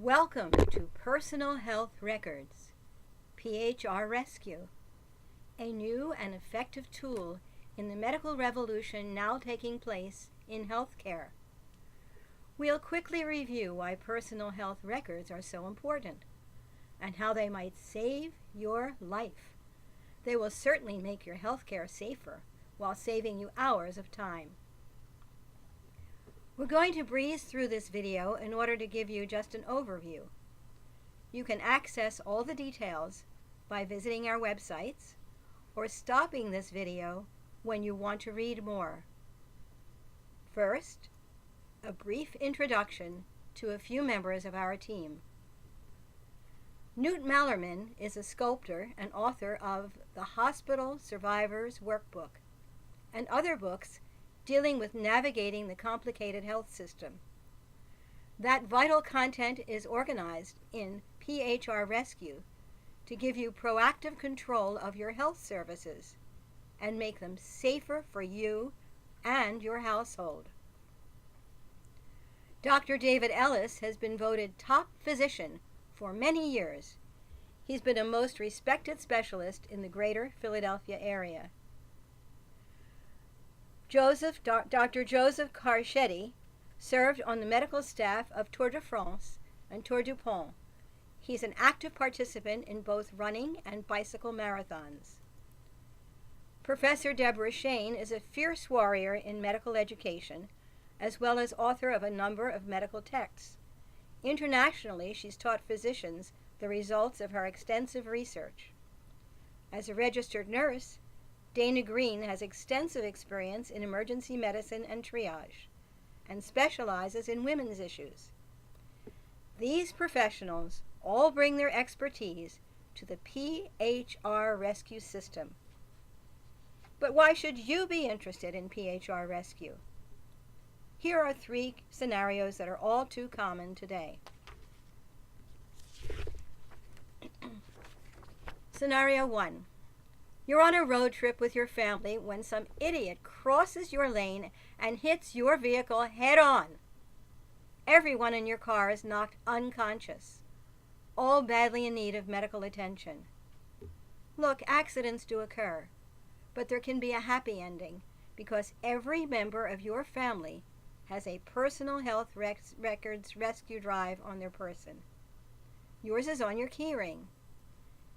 Welcome to Personal Health Records, PHR-Rescue, a new and effective tool in the medical revolution now taking place in healthcare. We'll quickly review why personal health records are so important and how they might save your life. They will certainly make your healthcare safer while saving you hours of time. We're going to breeze through this video in order to give you just an overview. You can access all the details by visiting our websites or stopping this video when you want to read more. First, a brief introduction to a few members of our team. Newt Mallerman is a sculptor and author of the Hospital Survivors Workbook and other books dealing with navigating the complicated health system. That vital content is organized in PHR-Rescue to give you proactive control of your health services and make them safer for you and your household. Dr. David Ellis has been voted top physician for many years. He's been a most respected specialist in the greater Philadelphia area. Dr. Joseph Carchetti served on the medical staff of Tour de France and Tour du Pont. He's an active participant in both running and bicycle marathons. Professor Deborah Shane is a fierce warrior in medical education, as well as author of a number of medical texts. Internationally, she's taught physicians the results of her extensive research. As a registered nurse, Dana Green has extensive experience in emergency medicine and triage, and specializes in women's issues. These professionals all bring their expertise to the PHR-Rescue system. But why should you be interested in PHR-Rescue? Here are 3 scenarios that are all too common today. Scenario 1. You're on a road trip with your family when some idiot crosses your lane and hits your vehicle head-on. Everyone in your car is knocked unconscious, all badly in need of medical attention. Look, accidents do occur, but there can be a happy ending because every member of your family has a personal health records rescue drive on their person. Yours is on your keyring.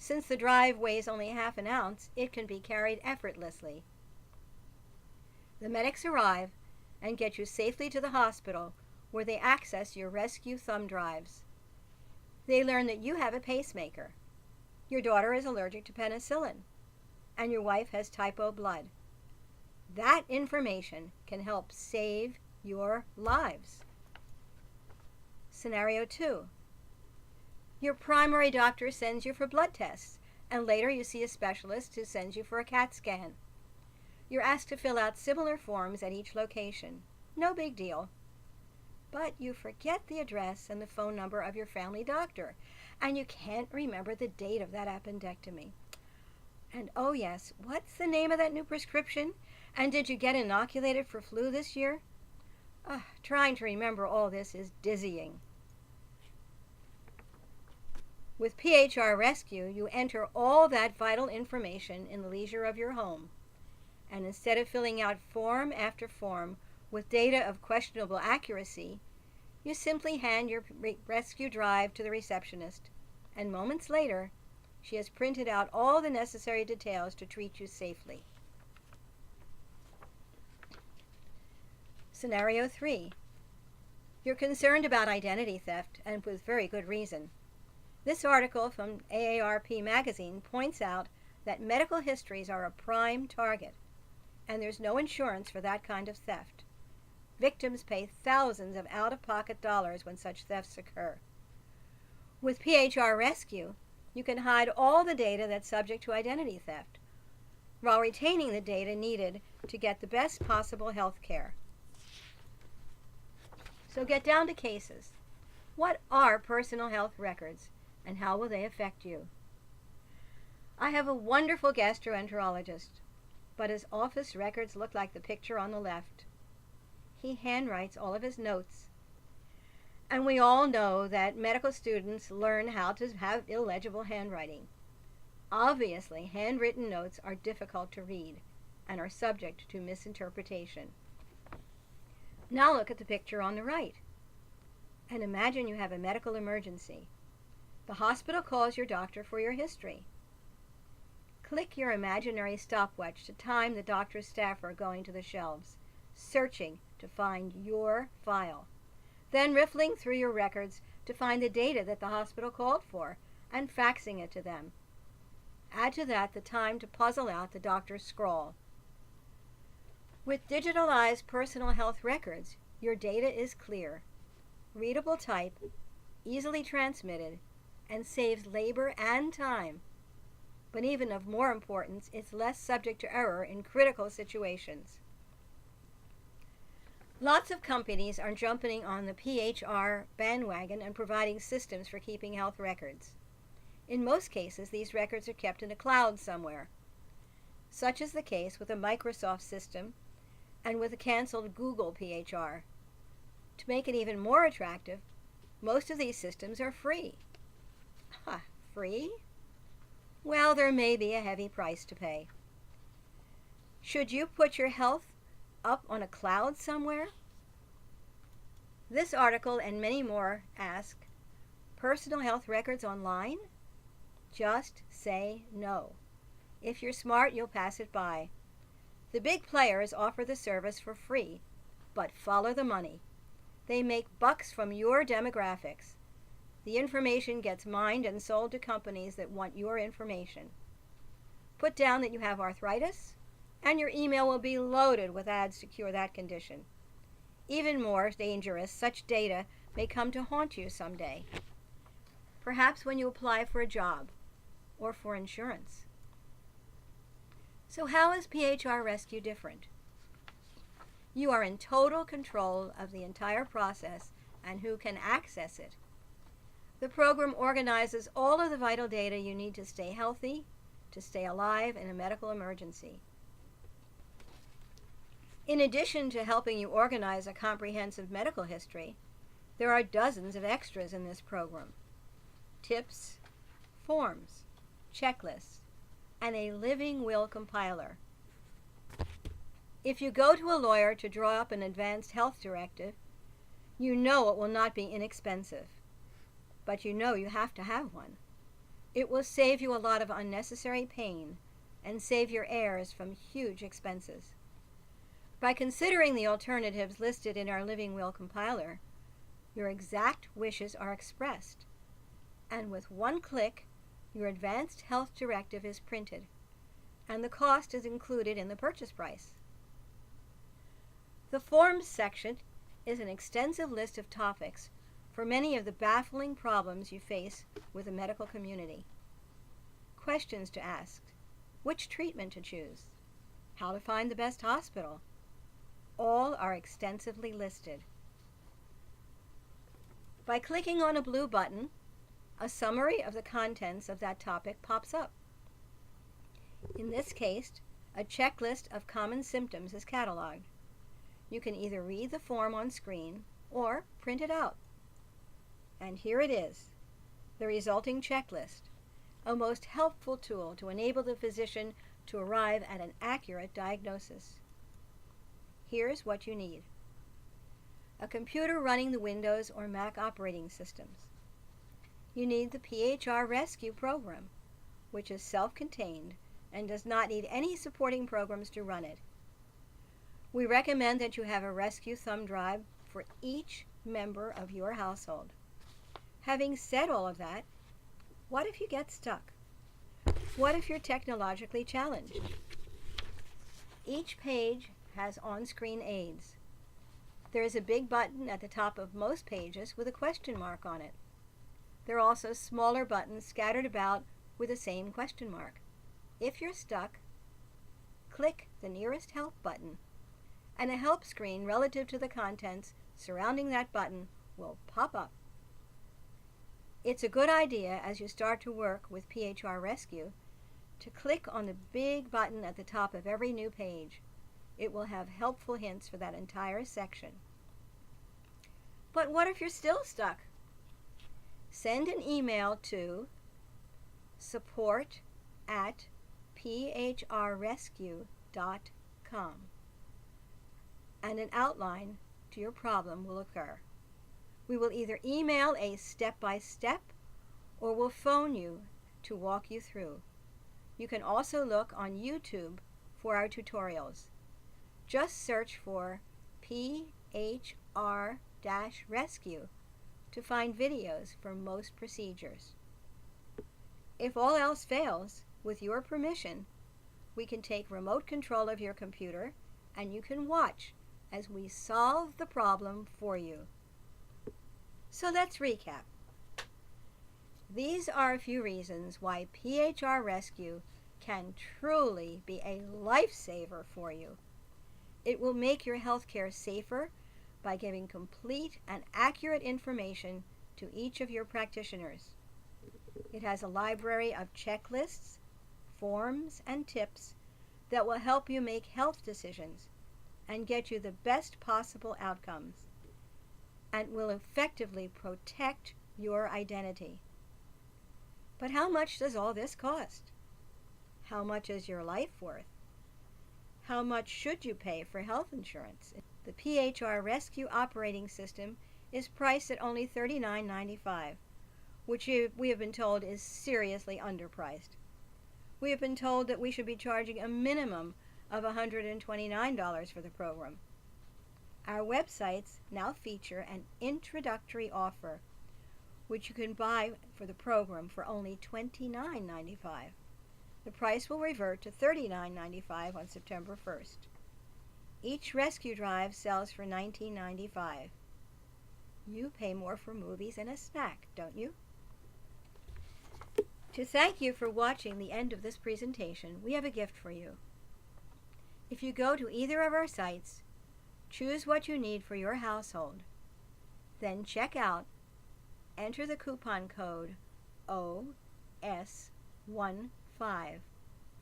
Since the drive weighs only half an ounce, it can be carried effortlessly. The medics arrive and get you safely to the hospital where they access your rescue thumb drives. They learn that you have a pacemaker, your daughter is allergic to penicillin, and your wife has type O blood. That information can help save your lives. Scenario 2. Your primary doctor sends you for blood tests, and later you see a specialist who sends you for a CAT scan. You're asked to fill out similar forms at each location. No big deal. But you forget the address and the phone number of your family doctor, and you can't remember the date of that appendectomy. And oh yes, what's the name of that new prescription? And did you get inoculated for flu this year? Trying to remember all this is dizzying. With PHR-Rescue, you enter all that vital information in the leisure of your home. And instead of filling out form after form with data of questionable accuracy, you simply hand your rescue drive to the receptionist, and moments later, she has printed out all the necessary details to treat you safely. Scenario 3. You're concerned about identity theft, and with very good reason. This article from AARP magazine points out that medical histories are a prime target, and there's no insurance for that kind of theft. Victims pay thousands of out-of-pocket dollars when such thefts occur. With PHR-Rescue, you can hide all the data that's subject to identity theft, while retaining the data needed to get the best possible health care. So get down to cases. What are personal health records, and how will they affect you? I have a wonderful gastroenterologist, but his office records look like the picture on the left. He handwrites all of his notes. And we all know that medical students learn how to have illegible handwriting. Obviously, handwritten notes are difficult to read and are subject to misinterpretation. Now look at the picture on the right and imagine you have a medical emergency. The hospital calls your doctor for your history. Click your imaginary stopwatch to time the doctor's staff are going to the shelves, searching to find your file. Then riffling through your records to find the data that the hospital called for and faxing it to them. Add to that the time to puzzle out the doctor's scrawl. With digitalized personal health records, your data is clear, readable type, easily transmitted, and saves labor and time. But even of more importance, it's less subject to error in critical situations. Lots of companies are jumping on the PHR bandwagon and providing systems for keeping health records. In most cases, these records are kept in a cloud somewhere. Such is the case with a Microsoft system and with a canceled Google PHR. To make it even more attractive, most of these systems are free. Free? Well, there may be a heavy price to pay. Should you put your health up on a cloud somewhere? This article and many more ask, personal health records online? Just say no. If you're smart, you'll pass it by. The big players offer the service for free, but follow the money. They make bucks from your demographics. The information gets mined and sold to companies that want your information. Put down that you have arthritis, and your email will be loaded with ads to cure that condition. Even more dangerous, such data may come to haunt you someday. Perhaps when you apply for a job or for insurance. So how is PHR-Rescue different? You are in total control of the entire process and who can access it. The program organizes all of the vital data you need to stay healthy, to stay alive in a medical emergency. In addition to helping you organize a comprehensive medical history, there are dozens of extras in this program. Tips, forms, checklists, and a living will compiler. If you go to a lawyer to draw up an advanced health directive, you know it will not be inexpensive, but you know you have to have one. It will save you a lot of unnecessary pain and save your heirs from huge expenses. By considering the alternatives listed in our living will compiler, your exact wishes are expressed, and with one click, your advanced health directive is printed, and the cost is included in the purchase price. The Forms section is an extensive list of topics for many of the baffling problems you face with the medical community. Questions to ask, which treatment to choose, how to find the best hospital, all are extensively listed. By clicking on a blue button, a summary of the contents of that topic pops up. In this case, a checklist of common symptoms is cataloged. You can either read the form on screen or print it out. And here it is, the resulting checklist, a most helpful tool to enable the physician to arrive at an accurate diagnosis. Here's what you need: a computer running the Windows or Mac operating systems. You need the PHR-Rescue program, which is self-contained and does not need any supporting programs to run it. We recommend that you have a rescue thumb drive for each member of your household. Having said all of that, what if you get stuck? What if you're technologically challenged? Each page has on-screen aids. There is a big button at the top of most pages with a question mark on it. There are also smaller buttons scattered about with the same question mark. If you're stuck, click the nearest help button, and a help screen relative to the contents surrounding that button will pop up. It's a good idea as you start to work with PHR-Rescue to click on the big button at the top of every new page. It will have helpful hints for that entire section. But what if you're still stuck? Send an email to support@PHR-Rescue.com and an outline to your problem will occur. We will either email a step-by-step or we'll phone you to walk you through. You can also look on YouTube for our tutorials. Just search for PHR-Rescue to find videos for most procedures. If all else fails, with your permission, we can take remote control of your computer and you can watch as we solve the problem for you. So let's recap. These are a few reasons why PHR-Rescue can truly be a lifesaver for you. It will make your healthcare safer by giving complete and accurate information to each of your practitioners. It has a library of checklists, forms, and tips that will help you make health decisions and get you the best possible outcomes, and will effectively protect your identity. But how much does all this cost? How much is your life worth? How much should you pay for health insurance? The PHR-Rescue operating system is priced at only $39.95, which we have been told is seriously underpriced. We have been told that we should be charging a minimum of $129 for the program. Our websites now feature an introductory offer, which you can buy for the program for only $29.95. The price will revert to $39.95 on September 1st. Each rescue drive sells for $19.95. You pay more for movies and a snack, don't you? To thank you for watching the end of this presentation, we have a gift for you. If you go to either of our sites, choose what you need for your household, then check out, enter the coupon code OS15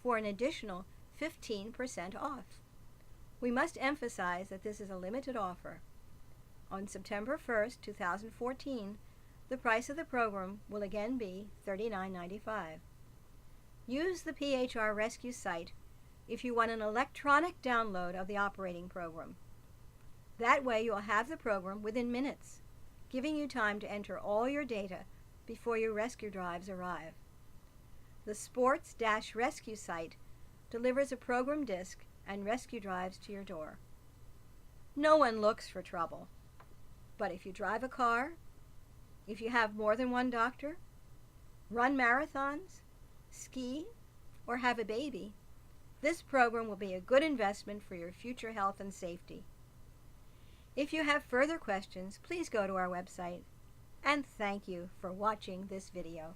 for an additional 15% off. We must emphasize that this is a limited offer. On September 1st, 2014, the price of the program will again be $39.95. Use the PHR-Rescue site if you want an electronic download of the operating program. That way you'll have the program within minutes, giving you time to enter all your data before your rescue drives arrive. The Sports-Rescue site delivers a program disc and rescue drives to your door. No one looks for trouble, but if you drive a car, if you have more than one doctor, run marathons, ski, or have a baby, this program will be a good investment for your future health and safety. If you have further questions, please go to our website, and thank you for watching this video.